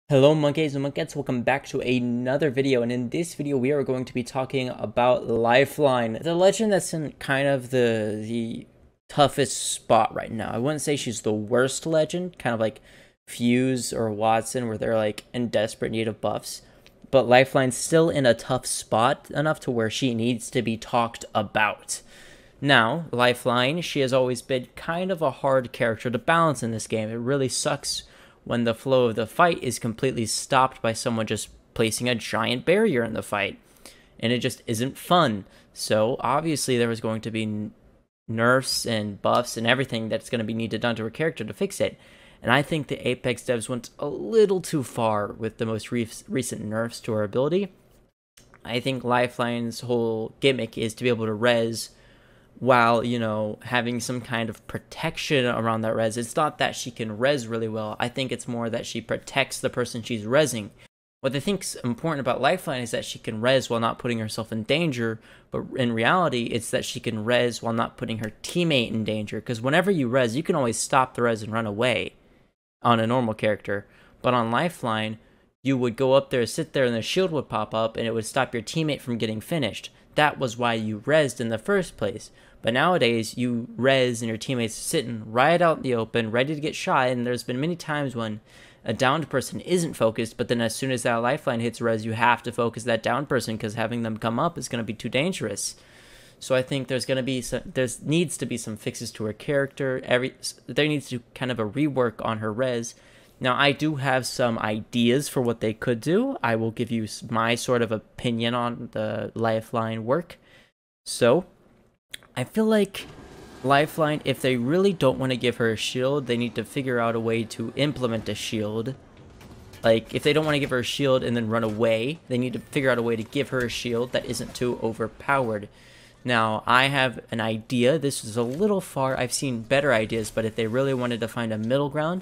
Hello monkeys and monkettes, welcome back to another video, and in this video we are going to be talking about Lifeline, the legend that's in kind of the toughest spot right now. I wouldn't say she's the worst legend, kind of like Fuse or Watson where they're like in desperate need of buffs, but Lifeline's still in a tough spot enough to where she needs to be talked about. Now, Lifeline, she has always been kind of a hard character to balance in this game. It really sucks when the flow of the fight is completely stopped by someone just placing a giant barrier in the fight. And it just isn't fun. So obviously there was going to be nerfs and buffs and everything that's going to be needed done to her character to fix it. And I think the Apex devs went a little too far with the most recent nerfs to her ability. I think Lifeline's whole gimmick is to be able to res while, you know, having some kind of protection around that res. It's not that she can res really well. I think it's more that she protects the person she's resing. What I think's important about Lifeline is that she can res while not putting herself in danger, but in reality, it's that she can res while not putting her teammate in danger, because whenever you res, you can always stop the res and run away on a normal character, but on Lifeline, you would go up there, sit there, and the shield would pop up, and it would stop your teammate from getting finished. That was why you resed in the first place. But nowadays, you res and your teammates sitting right out in the open, ready to get shot, and there's been many times when a downed person isn't focused, but then as soon as that Lifeline hits res, you have to focus that downed person because having them come up is going to be too dangerous. So I think there's going to be needs to be some fixes to her character. There needs to kind of a rework on her res. Now, I do have some ideas for what they could do. I will give you my sort of opinion on the Lifeline work. So, I feel like Lifeline, if they really don't want to give her a shield, they need to figure out a way to implement a shield. Like, if they don't want to give her a shield and then run away, they need to figure out a way to give her a shield that isn't too overpowered. Now, I have an idea. This is a little far. I've seen better ideas, but if they really wanted to find a middle ground,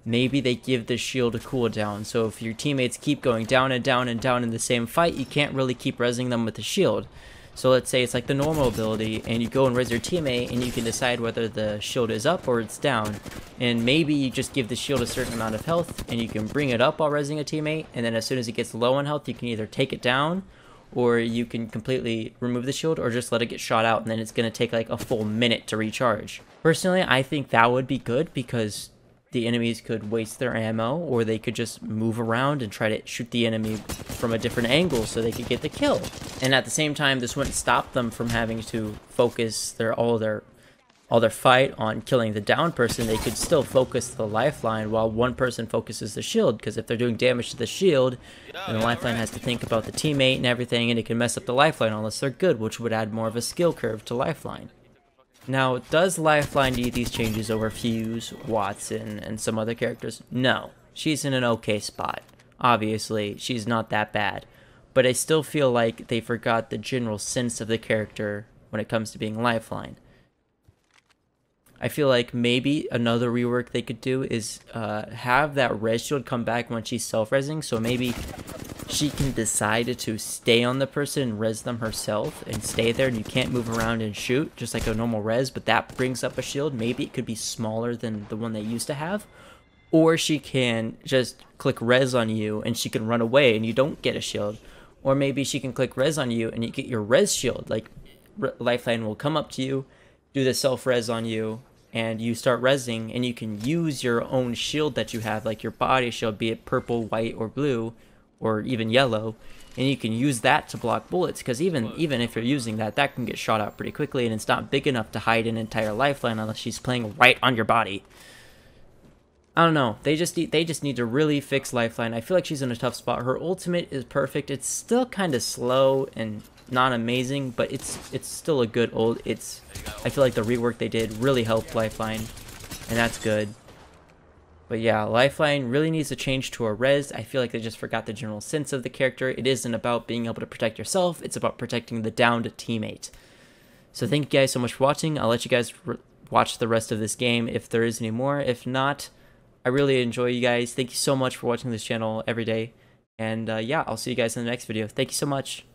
maybe they give the shield a cooldown. So if your teammates keep going down and down and down in the same fight, you can't really keep resing them with the shield. So let's say it's like the normal ability, and you go and res your teammate, and you can decide whether the shield is up or it's down. And maybe you just give the shield a certain amount of health, and you can bring it up while resing a teammate, and then as soon as it gets low on health, you can either take it down, or you can completely remove the shield, or just let it get shot out, and then it's going to take like a full minute to recharge. Personally, I think that would be good, because the enemies could waste their ammo, or they could just move around and try to shoot the enemy from a different angle so they could get the kill. And at the same time, this wouldn't stop them from having to focus all their fight on killing the down person. They could still focus the Lifeline while one person focuses the shield, because if they're doing damage to the shield, then the Lifeline has to think about the teammate and everything, and it can mess up the Lifeline unless they're good, which would add more of a skill curve to Lifeline. Now, does Lifeline need these changes over Fuse, Watson, and some other characters? No. She's in an okay spot. Obviously, she's not that bad. But I still feel like they forgot the general sense of the character when it comes to being Lifeline. I feel like maybe another rework they could do is have that res shield come back when she's self-resing, so maybe she can decide to stay on the person and res them herself and stay there, and you can't move around and shoot just like a normal res, but that brings up a shield. Maybe it could be smaller than the one they used to have, or she can just click res on you and she can run away and you don't get a shield, or maybe she can click res on you and you get your res shield. Like, Lifeline will come up to you, do the self res on you, and you start resing, and you can use your own shield that you have, like your body shield, be it purple, white, or blue, or even yellow, and you can use that to block bullets, because even if you're using that, that can get shot out pretty quickly, and it's not big enough to hide an entire Lifeline unless she's playing right on your body. I don't know, they just need to really fix Lifeline. I feel like she's in a tough spot. Her ultimate is perfect. It's still kind of slow and not amazing, but it's still a good ult. I feel like the rework they did really helped Lifeline, and that's good. But yeah, Lifeline really needs to change to a res. I feel like they just forgot the general sense of the character. It isn't about being able to protect yourself, it's about protecting the downed teammate. So thank you guys so much for watching. I'll let you guys watch the rest of this game if there is any more. If not, I really enjoy you guys. Thank you so much for watching this channel every day. And yeah, I'll see you guys in the next video. Thank you so much.